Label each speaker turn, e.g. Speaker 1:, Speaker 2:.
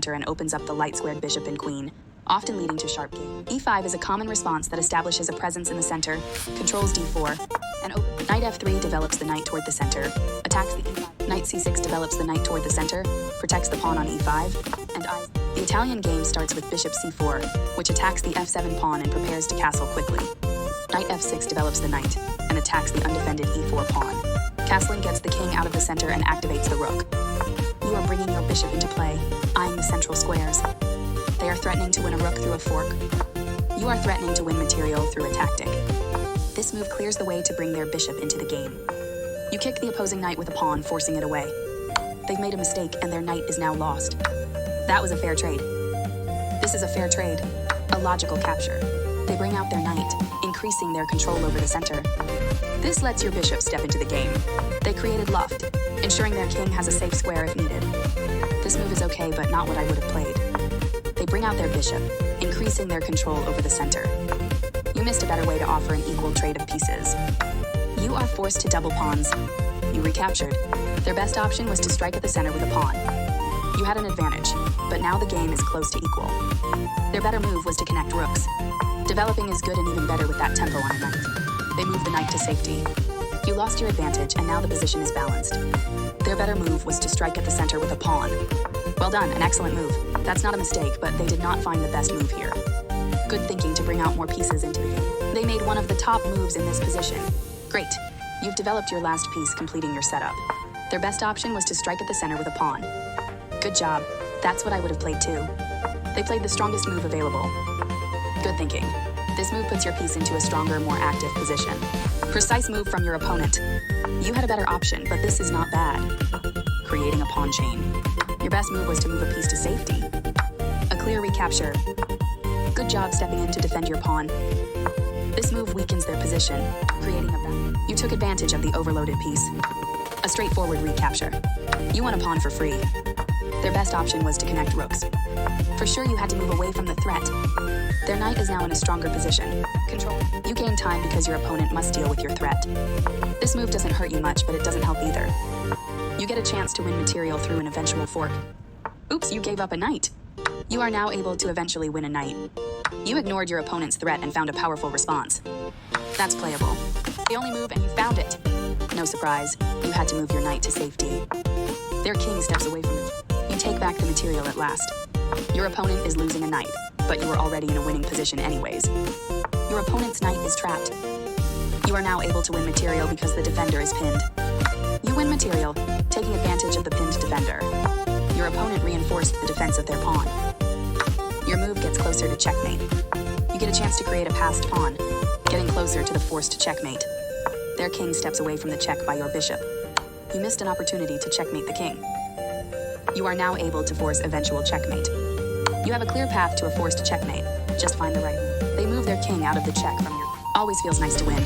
Speaker 1: center and opens up the light-squared bishop and queen, often leading to sharp game. e5 is a common response that establishes a presence in the center, controls d4, and knight f3 develops the knight toward the center, attacks the e5. Knight c6 develops the knight toward the center, protects the pawn on e5, and the Italian game starts with bishop c4, which attacks the f7 pawn and prepares to castle quickly. Knight f6 develops the knight, and attacks the undefended e4 pawn. Castling gets the king out of the center and activates the rook. You are bringing your bishop into play, eyeing the central squares. They are threatening to win a rook through a fork. You are threatening to win material through a tactic. This move clears the way to bring their bishop into the game. You kick the opposing knight with a pawn, forcing it away. They've made a mistake, and their knight is now lost. That was a fair trade. This is a fair trade, a logical capture. They bring out their knight, increasing their control over the center. This lets your bishop step into the game. They created loft, ensuring their king has a safe square if needed. This move is okay, but not what I would have played. They bring out their bishop, increasing their control over the center. You missed a better way to offer an equal trade of pieces. You are forced to double pawns. You recaptured. Their best option was to strike at the center with a pawn. You had an advantage, but now the game is close to equal. Their better move was to connect rooks. Developing is good and even better with that tempo on a knight. They move the knight to safety. You lost your advantage, and now the position is balanced. Their better move was to strike at the center with a pawn. Well done, an excellent move. That's not a mistake, but they did not find the best move here. Good thinking to bring out more pieces into the game. They made one of the top moves in this position. Great. You've developed your last piece, completing your setup. Their best option was to strike at the center with a pawn. Good job. That's what I would have played too. They played the strongest move available. Good thinking. This move puts your piece into a stronger, more active position. Precise move from your opponent. You had a better option, but this is not bad. Creating a pawn chain. Your best move was to move a piece to safety. A clear recapture. Good job stepping in to defend your pawn. This move weakens their position, creating a back. You took advantage of the overloaded piece. A straightforward recapture. You won a pawn for free. Their best option was to connect rooks. For sure you had to move away from the threat. Their knight is now in a stronger position. Control. You gain time because your opponent must deal with your threat. This move doesn't hurt you much, but it doesn't help either. You get a chance to win material through an eventual fork. Oops, you gave up a knight. You are now able to eventually win a knight. You ignored your opponent's threat and found a powerful response. That's playable. The only move and you found it. No surprise, you had to move your knight to safety. Their king steps away from it. You take back the material at last. Your opponent is losing a knight, but you were already in a winning position anyways. Your opponent's knight is trapped. You are now able to win material because the defender is pinned. You win material, taking advantage of the pinned defender. Your opponent reinforced the defense of their pawn. Your move gets closer to checkmate. You get a chance to create a passed pawn, getting closer to the forced checkmate. Their king steps away from the check by your bishop. You missed an opportunity to checkmate the king. You are now able to force eventual checkmate. You have a clear path to a forced checkmate. Just find the right move. They move their king out of the check from your... Always feels nice to win.